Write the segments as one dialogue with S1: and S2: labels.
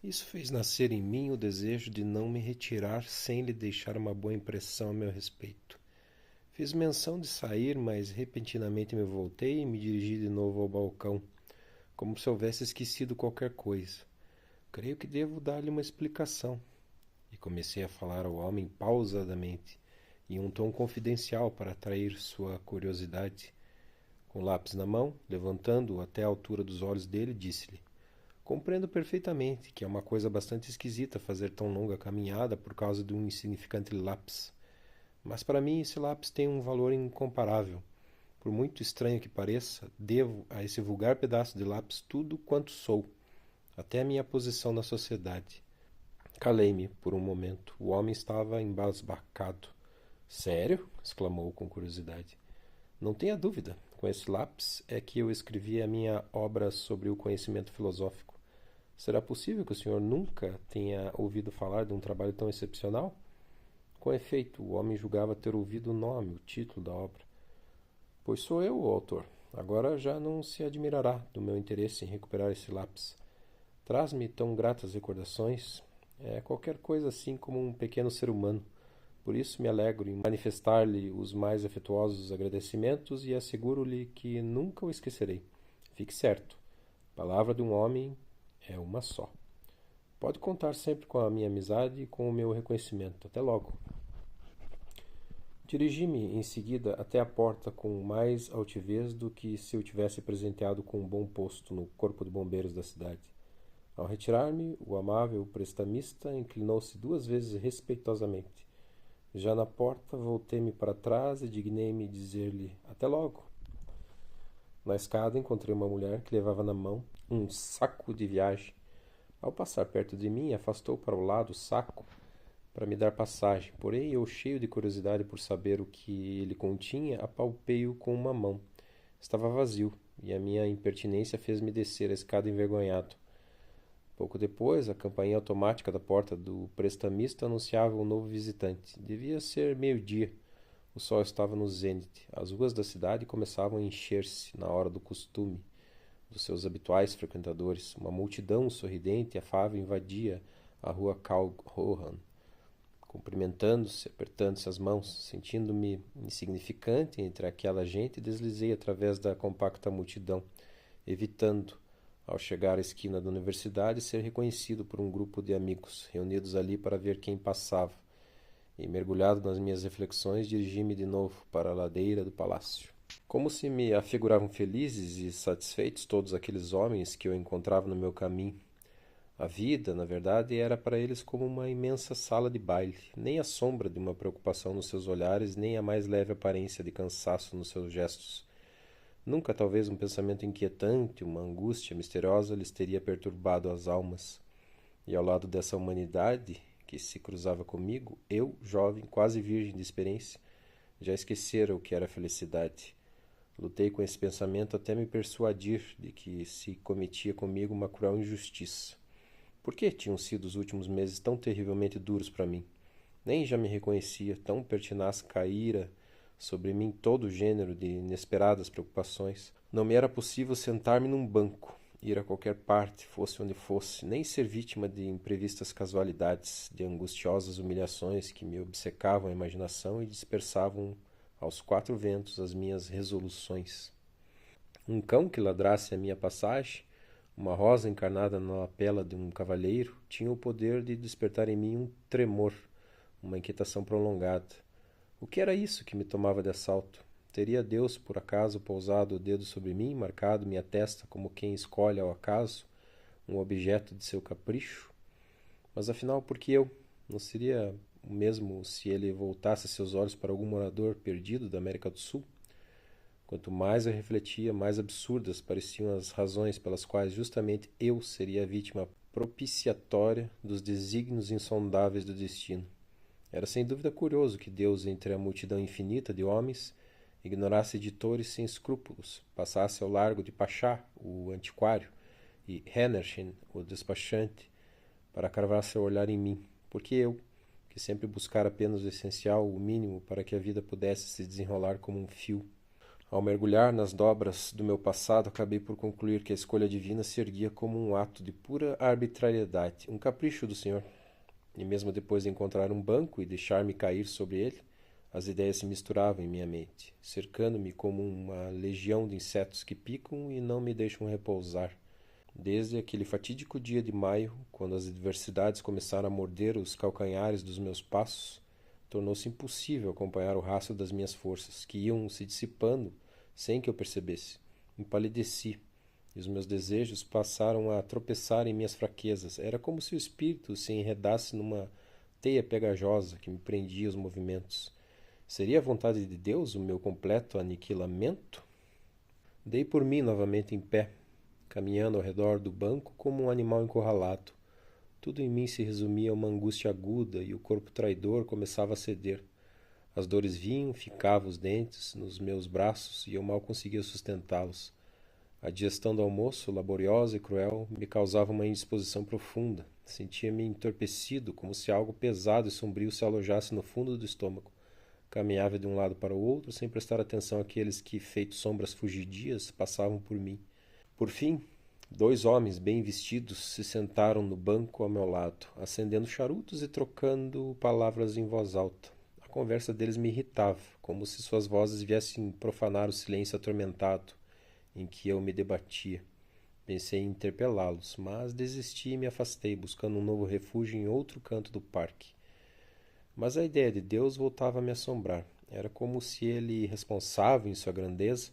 S1: Isso fez nascer em mim o desejo de não me retirar sem lhe deixar uma boa impressão a meu respeito. Fiz menção de sair, mas repentinamente me voltei e me dirigi de novo ao balcão, como se houvesse esquecido qualquer coisa. Creio que devo dar-lhe uma explicação. E comecei a falar ao homem pausadamente, em um tom confidencial para atrair sua curiosidade. Com o lápis na mão, levantando-o até a altura dos olhos dele, disse-lhe: Compreendo perfeitamente que é uma coisa bastante esquisita fazer tão longa caminhada por causa de um insignificante lápis. Mas para mim esse lápis tem um valor incomparável. Por muito estranho que pareça, devo a esse vulgar pedaço de lápis tudo quanto sou, até a minha posição na sociedade. Calei-me por um momento. O homem estava embasbacado. Sério? Exclamou com curiosidade. Não tenha dúvida. Com esse lápis é que eu escrevi a minha obra sobre o conhecimento filosófico. Será possível que o senhor nunca tenha ouvido falar de um trabalho tão excepcional? Com efeito, o homem julgava ter ouvido o nome, o título da obra. Pois sou eu o autor. Agora já não se admirará do meu interesse em recuperar esse lápis. Traz-me tão gratas recordações. É qualquer coisa assim como um pequeno ser humano. Por isso me alegro em manifestar-lhe os mais afetuosos agradecimentos e asseguro-lhe que nunca o esquecerei. Fique certo, a palavra de um homem é uma só. Pode contar sempre com a minha amizade e com o meu reconhecimento. Até logo. Dirigi-me em seguida até a porta com mais altivez do que se eu tivesse presenteado com um bom posto no corpo de bombeiros da cidade. Ao retirar-me, o amável prestamista inclinou-se 2 vezes respeitosamente. Já na porta, voltei-me para trás e dignei-me dizer-lhe até logo. Na escada encontrei uma mulher que levava na mão um saco de viagem. Ao passar perto de mim, afastou para o lado o saco para me dar passagem. Porém, eu, cheio de curiosidade por saber o que ele continha, apalpei-o com uma mão. Estava vazio, e a minha impertinência fez-me descer a escada envergonhado. Pouco depois, a campainha automática da porta do prestamista anunciava um novo visitante. Devia ser meio-dia. O sol estava no zênite. As ruas da cidade começavam a encher-se, na hora do costume, dos seus habituais frequentadores. Uma multidão sorridente e afável invadia a rua Calhoun, cumprimentando-se, apertando-se as mãos. Sentindo-me insignificante entre aquela gente, deslizei através da compacta multidão, evitando, ao chegar à esquina da universidade, ser reconhecido por um grupo de amigos reunidos ali para ver quem passava, e, mergulhado nas minhas reflexões, dirigi-me de novo para a ladeira do palácio. Como se me afiguravam felizes e satisfeitos todos aqueles homens que eu encontrava no meu caminho. A vida, na verdade, era para eles como uma imensa sala de baile. Nem a sombra de uma preocupação nos seus olhares, nem a mais leve aparência de cansaço nos seus gestos. Nunca talvez um pensamento inquietante, uma angústia misteriosa lhes teria perturbado as almas. E ao lado dessa humanidade que se cruzava comigo, eu, jovem, quase virgem de experiência, já esquecera o que era felicidade. Lutei com esse pensamento até me persuadir de que se cometia comigo uma cruel injustiça. Por que tinham sido os últimos meses tão terrivelmente duros para mim? Nem já me reconhecia, tão pertinaz caíra sobre mim todo o gênero de inesperadas preocupações. Não me era possível sentar-me num banco, ir a qualquer parte, fosse onde fosse, nem ser vítima de imprevistas casualidades, de angustiosas humilhações que me obcecavam a imaginação e dispersavam aos 4 ventos as minhas resoluções. Um cão que ladrasse à minha passagem, uma rosa encarnada na lapela de um cavalheiro, tinha o poder de despertar em mim um tremor, uma inquietação prolongada. O que era isso que me tomava de assalto? Teria Deus, por acaso, pousado o dedo sobre mim, marcado minha testa como quem escolhe ao acaso um objeto de seu capricho? Mas afinal, por que eu? Não seria o mesmo se ele voltasse seus olhos para algum morador perdido da América do Sul? Quanto mais eu refletia, mais absurdas pareciam as razões pelas quais justamente eu seria a vítima propiciatória dos desígnios insondáveis do destino. Era sem dúvida curioso que Deus, entre a multidão infinita de homens, ignorasse editores sem escrúpulos, passasse ao largo de Pachá, o antiquário, e Hennerchen, o despachante, para cravar seu olhar em mim, porque eu, que sempre buscara apenas o essencial, o mínimo, para que a vida pudesse se desenrolar como um fio. Ao mergulhar nas dobras do meu passado, acabei por concluir que a escolha divina se erguia como um ato de pura arbitrariedade, um capricho do Senhor. E mesmo depois de encontrar um banco e deixar-me cair sobre ele, as ideias se misturavam em minha mente, cercando-me como uma legião de insetos que picam e não me deixam repousar. Desde aquele fatídico dia de maio, quando as adversidades começaram a morder os calcanhares dos meus passos, tornou-se impossível acompanhar o rastro das minhas forças, que iam se dissipando sem que eu percebesse. Empalideci, e os meus desejos passaram a tropeçar em minhas fraquezas. Era como se o espírito se enredasse numa teia pegajosa que me prendia os movimentos. Seria a vontade de Deus o meu completo aniquilamento? Dei por mim novamente em pé, caminhando ao redor do banco como um animal encurralado. Tudo em mim se resumia a uma angústia aguda e o corpo traidor começava a ceder. As dores vinham, ficavam os dentes nos meus braços e eu mal conseguia sustentá-los. A digestão do almoço, laboriosa e cruel, me causava uma indisposição profunda. Sentia-me entorpecido, como se algo pesado e sombrio se alojasse no fundo do estômago. Caminhava de um lado para o outro, sem prestar atenção àqueles que, feitos sombras fugidias, passavam por mim. Por fim, 2 homens bem vestidos se sentaram no banco ao meu lado, acendendo charutos e trocando palavras em voz alta. A conversa deles me irritava, como se suas vozes viessem profanar o silêncio atormentado em que eu me debatia. Pensei em interpelá-los, mas desisti e me afastei, buscando um novo refúgio em outro canto do parque. Mas a ideia de Deus voltava a me assombrar. Era como se ele, responsável em sua grandeza,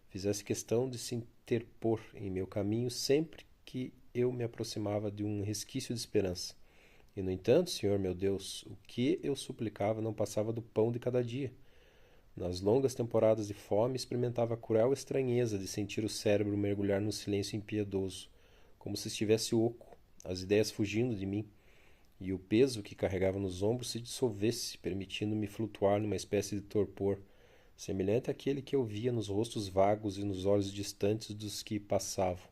S1: fizesse questão de se interpor em meu caminho sempre que eu me aproximava de um resquício de esperança. E, no entanto, Senhor meu Deus, o que eu suplicava não passava do pão de cada dia. Nas longas temporadas de fome, experimentava a cruel estranheza de sentir o cérebro mergulhar num silêncio impiedoso, como se estivesse oco, as ideias fugindo de mim, e o peso que carregava nos ombros se dissolvesse, permitindo-me flutuar numa espécie de torpor, semelhante àquele que eu via nos rostos vagos e nos olhos distantes dos que passavam.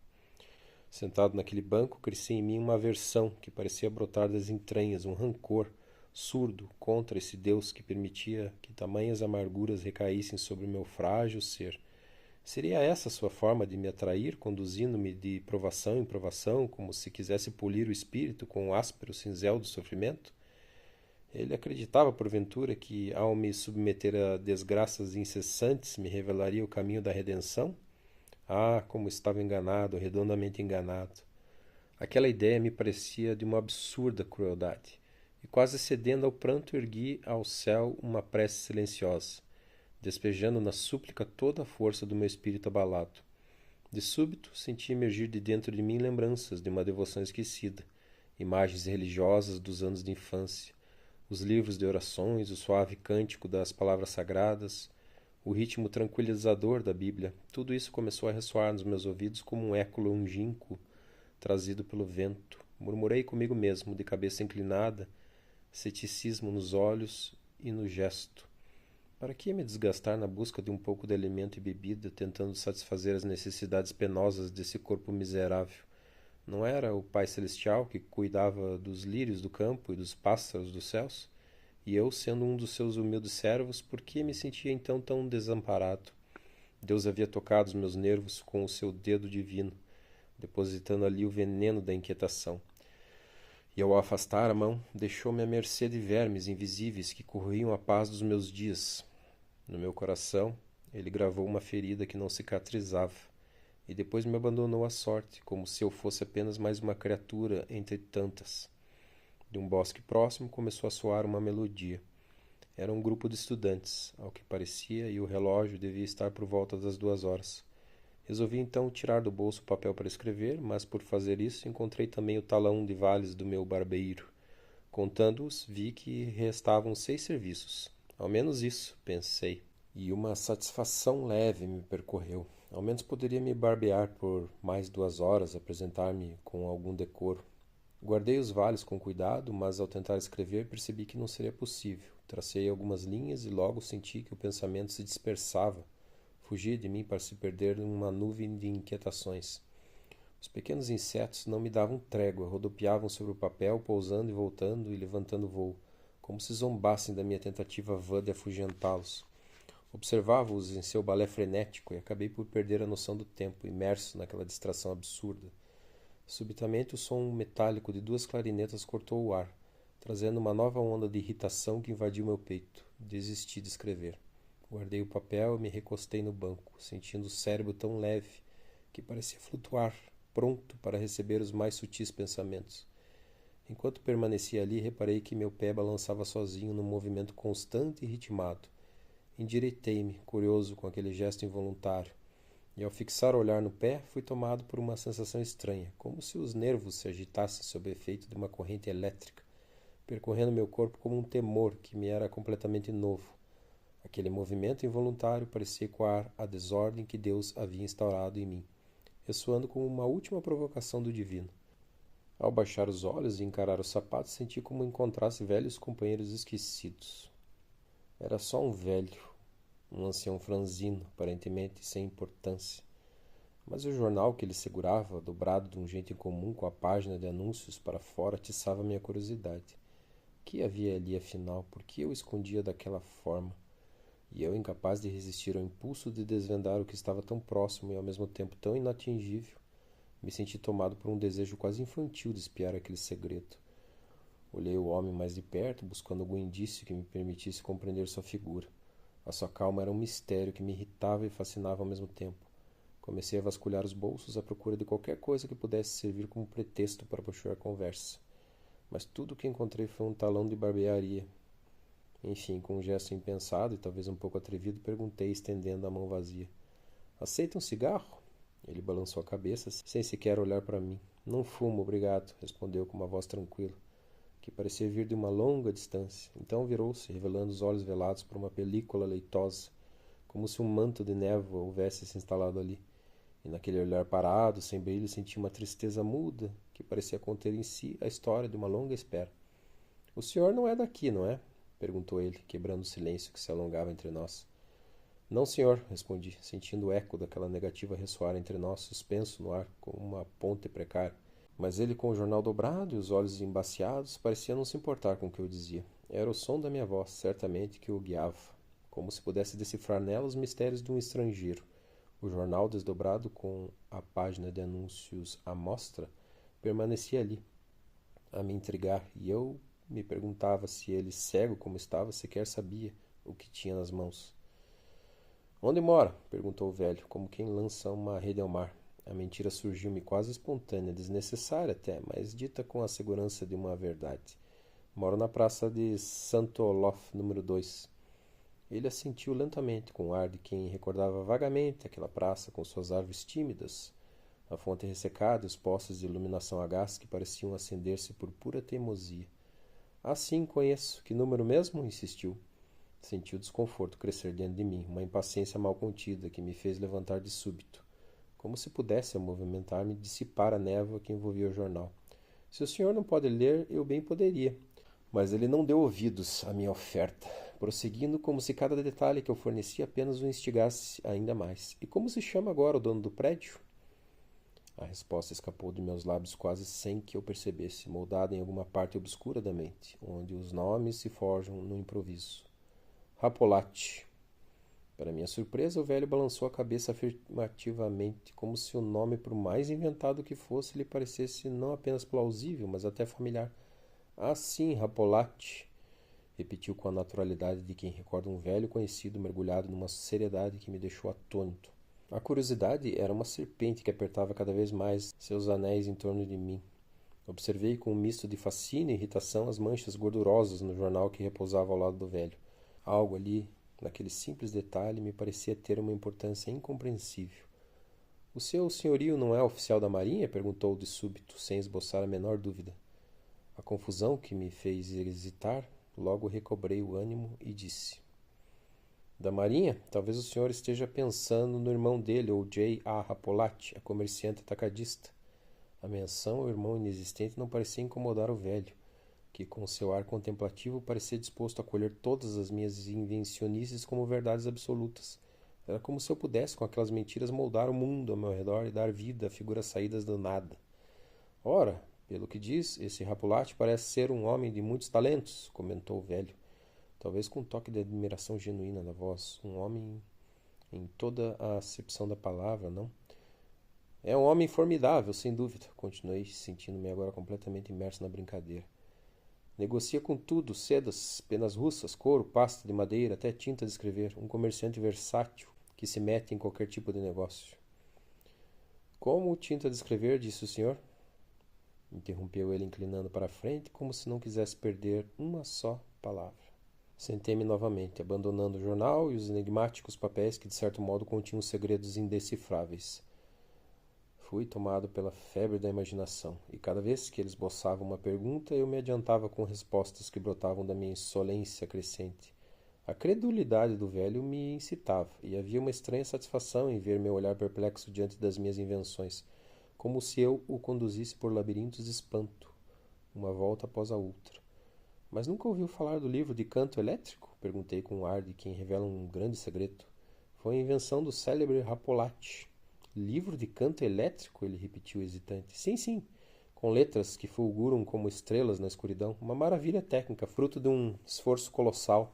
S1: Sentado naquele banco, crescia em mim uma aversão que parecia brotar das entranhas, um rancor surdo contra esse Deus que permitia que tamanhas amarguras recaíssem sobre o meu frágil ser. Seria essa sua forma de me atrair, conduzindo-me de provação em provação, como se quisesse polir o espírito com o áspero cinzel do sofrimento? Ele acreditava, porventura, que, ao me submeter a desgraças incessantes, me revelaria o caminho da redenção? Ah, como estava enganado, redondamente enganado! Aquela ideia me parecia de uma absurda crueldade, e quase cedendo ao pranto ergui ao céu uma prece silenciosa, despejando na súplica toda a força do meu espírito abalado. De súbito, senti emergir de dentro de mim lembranças de uma devoção esquecida, imagens religiosas dos anos de infância, os livros de orações, o suave cântico das palavras sagradas, o ritmo tranquilizador da Bíblia. Tudo isso começou a ressoar nos meus ouvidos como um eco longínquo trazido pelo vento. Murmurei comigo mesmo, de cabeça inclinada, ceticismo nos olhos e no gesto. Para que me desgastar na busca de um pouco de alimento e bebida, tentando satisfazer as necessidades penosas desse corpo miserável? Não era o Pai Celestial que cuidava dos lírios do campo e dos pássaros dos céus? E eu, sendo um dos seus humildes servos, por que me sentia então tão desamparado? Deus havia tocado os meus nervos com o seu dedo divino, depositando ali o veneno da inquietação. E ao afastar a mão, deixou-me à mercê de vermes invisíveis que corroíam a paz dos meus dias. No meu coração, ele gravou uma ferida que não cicatrizava, e depois me abandonou à sorte, como se eu fosse apenas mais uma criatura entre tantas. De um bosque próximo começou a soar uma melodia. Era um grupo de estudantes, ao que parecia, e o relógio devia estar por volta das 2 horas. Resolvi então tirar do bolso o papel para escrever, mas por fazer isso encontrei também o talão de vales do meu barbeiro. Contando-os, vi que restavam 6 serviços. Ao menos isso, pensei, e uma satisfação leve me percorreu. Ao menos poderia me barbear por mais 2 horas, apresentar-me com algum decoro. Guardei os vales com cuidado, mas ao tentar escrever percebi que não seria possível. Tracei algumas linhas e logo senti que o pensamento se dispersava. Fugia de mim para se perder numa nuvem de inquietações. Os pequenos insetos não me davam trégua, rodopiavam sobre o papel, pousando e voltando e levantando voo, como se zombassem da minha tentativa vã de afugentá-los. Observava-os em seu balé frenético e acabei por perder a noção do tempo, imerso naquela distração absurda. Subitamente o som metálico de 2 clarinetas cortou o ar, trazendo uma nova onda de irritação que invadiu meu peito. Desisti de escrever. Guardei o papel e me recostei no banco, sentindo o cérebro tão leve que parecia flutuar, pronto para receber os mais sutis pensamentos. Enquanto permanecia ali, reparei que meu pé balançava sozinho num movimento constante e ritmado. Endireitei-me, curioso com aquele gesto involuntário, e ao fixar o olhar no pé, fui tomado por uma sensação estranha, como se os nervos se agitassem sob o efeito de uma corrente elétrica, percorrendo meu corpo como um temor que me era completamente novo. Aquele movimento involuntário parecia ecoar a desordem que Deus havia instaurado em mim, ressoando como uma última provocação do divino. Ao baixar os olhos e encarar os sapatos, senti como encontrasse velhos companheiros esquecidos. Era só um velho, um ancião franzino, aparentemente sem importância. Mas o jornal que ele segurava, dobrado de um jeito incomum com a página de anúncios para fora, atiçava minha curiosidade. O que havia ali, afinal? Por que eu escondia daquela forma? E eu, incapaz de resistir ao impulso de desvendar o que estava tão próximo e ao mesmo tempo tão inatingível, me senti tomado por um desejo quase infantil de espiar aquele segredo. Olhei o homem mais de perto, buscando algum indício que me permitisse compreender sua figura. A sua calma era um mistério que me irritava e fascinava ao mesmo tempo. Comecei a vasculhar os bolsos à procura de qualquer coisa que pudesse servir como pretexto para puxar a conversa. Mas tudo o que encontrei foi um talão de barbearia. Enfim, com um gesto impensado e talvez um pouco atrevido, perguntei, estendendo a mão vazia. Aceita um cigarro? Ele balançou a cabeça, sem sequer olhar para mim. Não fumo, obrigado, respondeu com uma voz tranquila, que parecia vir de uma longa distância. Então virou-se, revelando os olhos velados por uma película leitosa, como se um manto de névoa houvesse se instalado ali. E naquele olhar parado, sem brilho, senti uma tristeza muda, que parecia conter em si a história de uma longa espera. O senhor não é daqui, não é? Perguntou ele, quebrando o silêncio que se alongava entre nós. Não, senhor, respondi, sentindo o eco daquela negativa ressoar entre nós, suspenso no ar, como uma ponte precária. Mas ele, com o jornal dobrado e os olhos embaciados, parecia não se importar com o que eu dizia. Era o som da minha voz, certamente, que o guiava, como se pudesse decifrar nela os mistérios de um estrangeiro. O jornal, desdobrado com a página de anúncios à mostra, permanecia ali, a me intrigar, e eu me perguntava se ele, cego como estava, sequer sabia o que tinha nas mãos. Onde mora? Perguntou o velho, como quem lança uma rede ao mar. A mentira surgiu-me quase espontânea, desnecessária até, mas dita com a segurança de uma verdade. Moro na praça de Santo Olof, número 2. Ele assentiu lentamente, com o ar de quem recordava vagamente aquela praça com suas árvores tímidas, a fonte ressecada e os postes de iluminação a gás que pareciam acender-se por pura teimosia. Ah, sim, conheço. Que número mesmo? Insistiu. Senti o desconforto crescer dentro de mim, uma impaciência mal contida que me fez levantar de súbito, como se pudesse, ao movimentar-me, dissipar a névoa que envolvia o jornal. Se o senhor não pode ler, eu bem poderia. Mas ele não deu ouvidos à minha oferta, prosseguindo como se cada detalhe que eu fornecia apenas o instigasse ainda mais. E como se chama agora o dono do prédio? A resposta escapou de meus lábios quase sem que eu percebesse, moldada em alguma parte obscura da mente, onde os nomes se forjam no improviso. Rapolati. Para minha surpresa, o velho balançou a cabeça afirmativamente, como se o nome, por mais inventado que fosse, lhe parecesse não apenas plausível, mas até familiar. Ah, sim, Rapolati, repetiu com a naturalidade de quem recorda um velho conhecido mergulhado numa seriedade que me deixou atônito. A curiosidade era uma serpente que apertava cada vez mais seus anéis em torno de mim. Observei com um misto de fascínio e irritação as manchas gordurosas no jornal que repousava ao lado do velho. Algo ali, naquele simples detalhe, me parecia ter uma importância incompreensível. O seu senhorio não é oficial da Marinha? Perguntou de súbito, sem esboçar a menor dúvida. A confusão que me fez hesitar, logo recobrei o ânimo e disse: Da Marinha? Talvez o senhor esteja pensando no irmão dele, ou J. A. Rapolati, a comerciante atacadista. A menção ao irmão inexistente não parecia incomodar o velho, que com seu ar contemplativo parecia disposto a acolher todas as minhas invencionices como verdades absolutas. Era como se eu pudesse, com aquelas mentiras, moldar o mundo ao meu redor e dar vida a figuras saídas do nada. Ora, pelo que diz, esse Rapolati parece ser um homem de muitos talentos, comentou o velho, talvez com um toque de admiração genuína na voz. Um homem em toda a acepção da palavra, não? É um homem formidável, sem dúvida, continuei, sentindo-me agora completamente imerso na brincadeira. Negocia com tudo, sedas, penas russas, couro, pasta de madeira, até tinta de escrever. Um comerciante versátil que se mete em qualquer tipo de negócio. Como tinta de escrever, disse o senhor? Interrompeu ele, inclinando para a frente, como se não quisesse perder uma só palavra. Sentei-me novamente, abandonando o jornal e os enigmáticos papéis que, de certo modo, continham segredos indecifráveis. Fui tomado pela febre da imaginação, e cada vez que eles esboçavam uma pergunta, eu me adiantava com respostas que brotavam da minha insolência crescente. A credulidade do velho me incitava, e havia uma estranha satisfação em ver meu olhar perplexo diante das minhas invenções, como se eu o conduzisse por labirintos de espanto, uma volta após a outra. Mas nunca ouviu falar do livro de canto elétrico? Perguntei com um ar de quem revela um grande segredo. Foi a invenção do célebre Rapolati. Livro de canto elétrico? Ele repetiu hesitante. Sim, sim, com letras que fulguram como estrelas na escuridão. Uma maravilha técnica, fruto de um esforço colossal.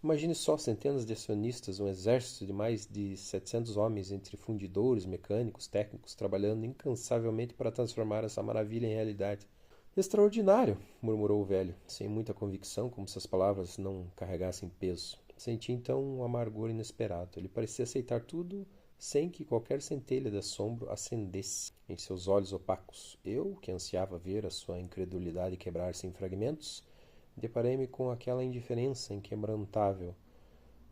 S1: Imagine só centenas de acionistas, um exército de mais de 700 homens, entre fundidores, mecânicos, técnicos, trabalhando incansavelmente para transformar essa maravilha em realidade. Extraordinário, murmurou o velho, sem muita convicção, como se as palavras não carregassem peso. Senti então um amargor inesperado. Ele parecia aceitar tudo sem que qualquer centelha de assombro acendesse em seus olhos opacos. Eu, que ansiava ver a sua incredulidade quebrar-se em fragmentos, deparei-me com aquela indiferença inquebrantável.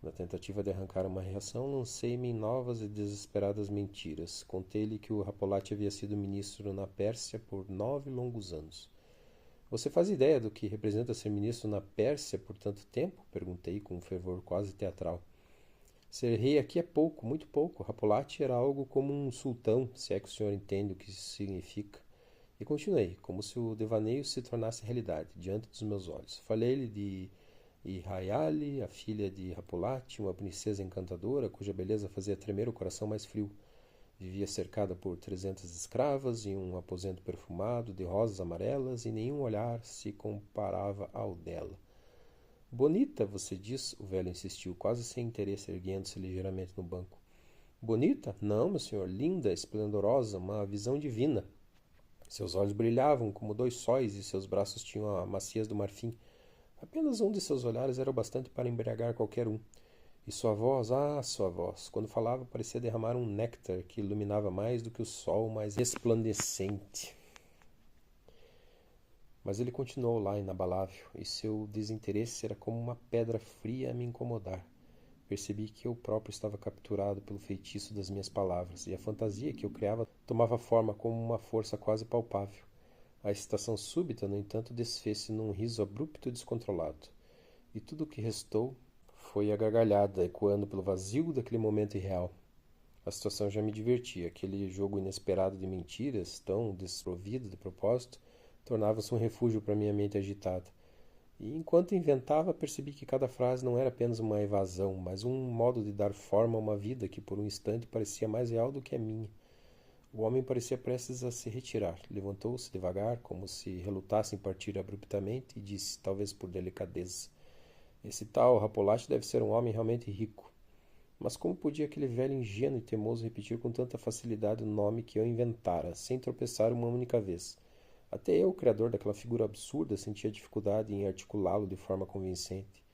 S1: Na tentativa de arrancar uma reação, lancei-me em novas e desesperadas mentiras. Contei-lhe que o Rapolati havia sido ministro na Pérsia por 9 longos anos. Você faz ideia do que representa ser ministro na Pérsia por tanto tempo? Perguntei com um fervor quase teatral. Ser rei aqui é pouco, muito pouco. Rapolati era algo como um sultão, se é que o senhor entende o que isso significa. E continuei, como se o devaneio se tornasse realidade, diante dos meus olhos. Falei-lhe de Irayali, a filha de Rapolati, uma princesa encantadora, cuja beleza fazia tremer o coração mais frio. Vivia cercada por 300 escravas, em um aposento perfumado, de rosas amarelas, e nenhum olhar se comparava ao dela. Bonita, você diz? O velho insistiu, quase sem interesse, erguendo-se ligeiramente no banco. Bonita? Não, meu senhor. Linda, esplendorosa, uma visão divina. Seus olhos brilhavam como 2 sóis e seus braços tinham a maciez do marfim. Apenas um de seus olhares era o bastante para embriagar qualquer um. E sua voz, sua voz, quando falava parecia derramar um néctar que iluminava mais do que o sol mais resplandecente. Mas ele continuou lá, inabalável, e seu desinteresse era como uma pedra fria a me incomodar. Percebi que eu próprio estava capturado pelo feitiço das minhas palavras, e a fantasia que eu criava tomava forma como uma força quase palpável. A excitação súbita, no entanto, desfez-se num riso abrupto e descontrolado. E tudo o que restou foi a gargalhada, ecoando pelo vazio daquele momento irreal. A situação já me divertia. Aquele jogo inesperado de mentiras, tão desprovido de propósito, tornava-se um refúgio para minha mente agitada. E enquanto inventava, percebi que cada frase não era apenas uma evasão, mas um modo de dar forma a uma vida que por um instante parecia mais real do que a minha. O homem parecia prestes a se retirar. Levantou-se devagar, como se relutasse em partir abruptamente, e disse, talvez por delicadeza: Esse tal Rapolati deve ser um homem realmente rico. Mas como podia aquele velho ingênuo e teimoso repetir com tanta facilidade o nome que eu inventara, sem tropeçar uma única vez? Até eu, o criador daquela figura absurda, sentia dificuldade em articulá-lo de forma convincente.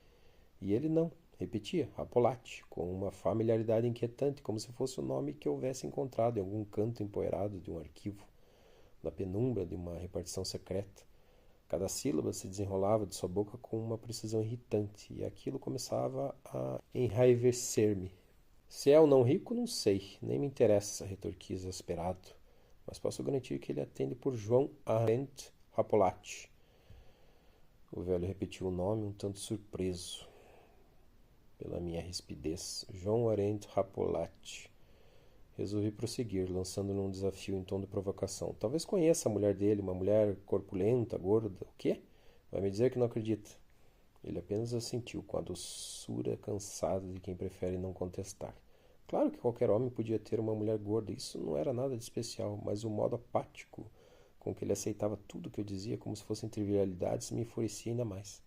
S1: E ele não. Repetia, Rapolati, com uma familiaridade inquietante, como se fosse o nome que houvesse encontrado em algum canto empoeirado de um arquivo, na penumbra de uma repartição secreta. Cada sílaba se desenrolava de sua boca com uma precisão irritante, e aquilo começava a enraivecer-me. Se é ou não rico, não sei, nem me interessa, retorqui exasperado, mas posso garantir que ele atende por João Arendt Rapolati. O velho repetiu o nome um tanto surpreso pela minha rispidez. João Arendt Rapolati. Resolvi prosseguir, lançando-lhe um desafio em tom de provocação. Talvez conheça a mulher dele, uma mulher corpulenta, gorda. O quê? Vai me dizer que não acredita. Ele apenas assentiu, com a doçura cansada de quem prefere não contestar. Claro que qualquer homem podia ter uma mulher gorda, isso não era nada de especial, mas o modo apático com que ele aceitava tudo que eu dizia como se fossem trivialidades me enfurecia ainda mais.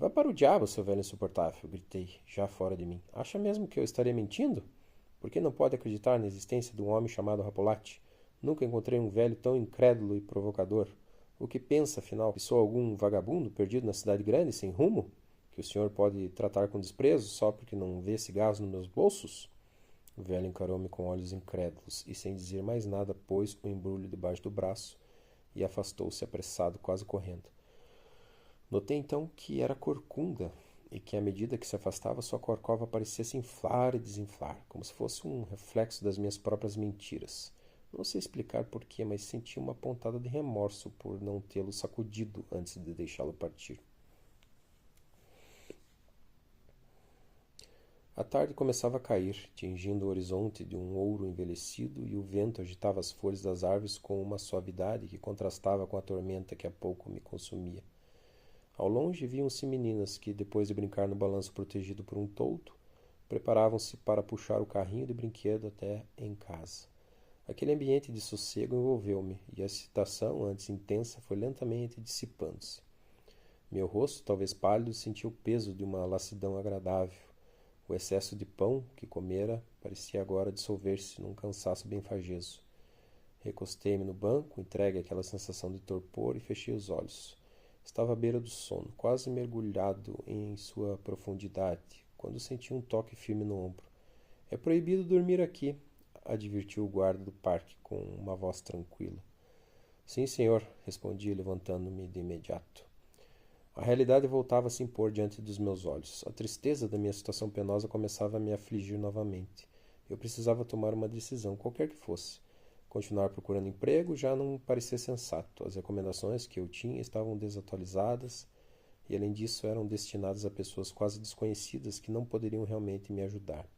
S1: Vá para o diabo, seu velho insuportável, gritei, já fora de mim. Acha mesmo que eu estaria mentindo? Por que não pode acreditar na existência de um homem chamado Rapolati? Nunca encontrei um velho tão incrédulo e provocador. O que pensa, afinal? Que sou algum vagabundo perdido na cidade grande, sem rumo? Que o senhor pode tratar com desprezo só porque não vê cigarros nos meus bolsos? O velho encarou-me com olhos incrédulos e, sem dizer mais nada, pôs o embrulho debaixo do braço e afastou-se apressado, quase correndo. Notei então que era corcunda e que, à medida que se afastava, sua corcova parecia se inflar e desinflar, como se fosse um reflexo das minhas próprias mentiras. Não sei explicar porquê, mas senti uma pontada de remorso por não tê-lo sacudido antes de deixá-lo partir. A tarde começava a cair, tingindo o horizonte de um ouro envelhecido, e o vento agitava as folhas das árvores com uma suavidade que contrastava com a tormenta que há pouco me consumia. Ao longe viam-se meninas que, depois de brincar no balanço protegido por um toldo, preparavam-se para puxar o carrinho de brinquedo até em casa. Aquele ambiente de sossego envolveu-me, e a excitação, antes intensa, foi lentamente dissipando-se. Meu rosto, talvez pálido, sentia o peso de uma lassidão agradável. O excesso de pão que comera parecia agora dissolver-se num cansaço benfazejo. Recostei-me no banco, entregue àquela sensação de torpor, e fechei os olhos. Estava à beira do sono, quase mergulhado em sua profundidade, quando senti um toque firme no ombro. É proibido dormir aqui, advertiu o guarda do parque com uma voz tranquila. Sim, senhor, respondi, levantando-me de imediato. A realidade voltava a se impor diante dos meus olhos. A tristeza da minha situação penosa começava a me afligir novamente. Eu precisava tomar uma decisão, qualquer que fosse. Continuar procurando emprego já não parecia sensato. As recomendações que eu tinha estavam desatualizadas e, além disso, eram destinadas a pessoas quase desconhecidas que não poderiam realmente me ajudar.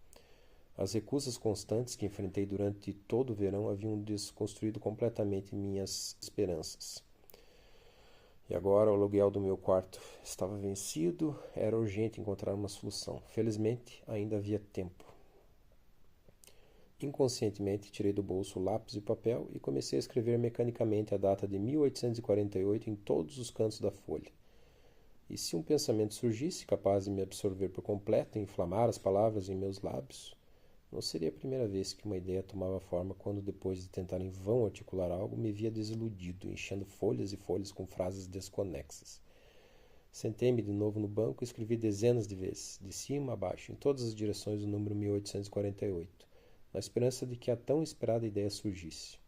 S1: As recusas constantes que enfrentei durante todo o verão haviam desconstruído completamente minhas esperanças. E agora o aluguel do meu quarto estava vencido, era urgente encontrar uma solução. Felizmente, ainda havia tempo. Inconscientemente, tirei do bolso lápis e papel e comecei a escrever mecanicamente a data de 1848 em todos os cantos da folha. E se um pensamento surgisse, capaz de me absorver por completo e inflamar as palavras em meus lábios, não seria a primeira vez que uma ideia tomava forma quando, depois de tentar em vão articular algo, me via desiludido, enchendo folhas e folhas com frases desconexas. Sentei-me de novo no banco e escrevi dezenas de vezes, de cima a baixo, em todas as direções, o número 1848. Na esperança de que a tão esperada ideia surgisse.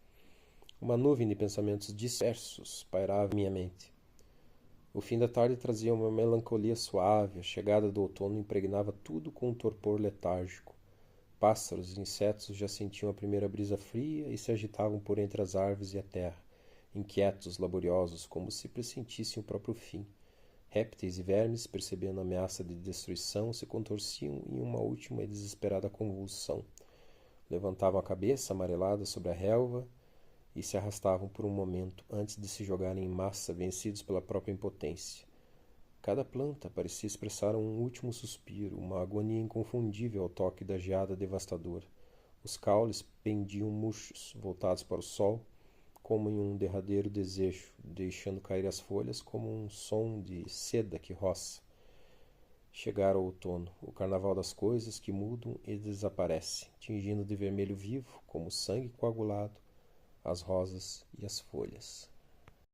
S1: Uma nuvem de pensamentos dispersos pairava em minha mente. O fim da tarde trazia uma melancolia suave, a chegada do outono impregnava tudo com um torpor letárgico. Pássaros e insetos já sentiam a primeira brisa fria e se agitavam por entre as árvores e a terra, inquietos, laboriosos, como se pressentissem o próprio fim. Répteis e vermes, percebendo a ameaça de destruição, se contorciam em uma última e desesperada convulsão. Levantavam a cabeça amarelada sobre a relva e se arrastavam por um momento antes de se jogarem em massa, vencidos pela própria impotência. Cada planta parecia expressar um último suspiro, uma agonia inconfundível ao toque da geada devastadora. Os caules pendiam murchos, voltados para o sol, como em um derradeiro desejo, deixando cair as folhas como um som de seda que roça. Chegara o outono, o carnaval das coisas que mudam e desaparecem, tingindo de vermelho vivo, como sangue coagulado, as rosas e as folhas.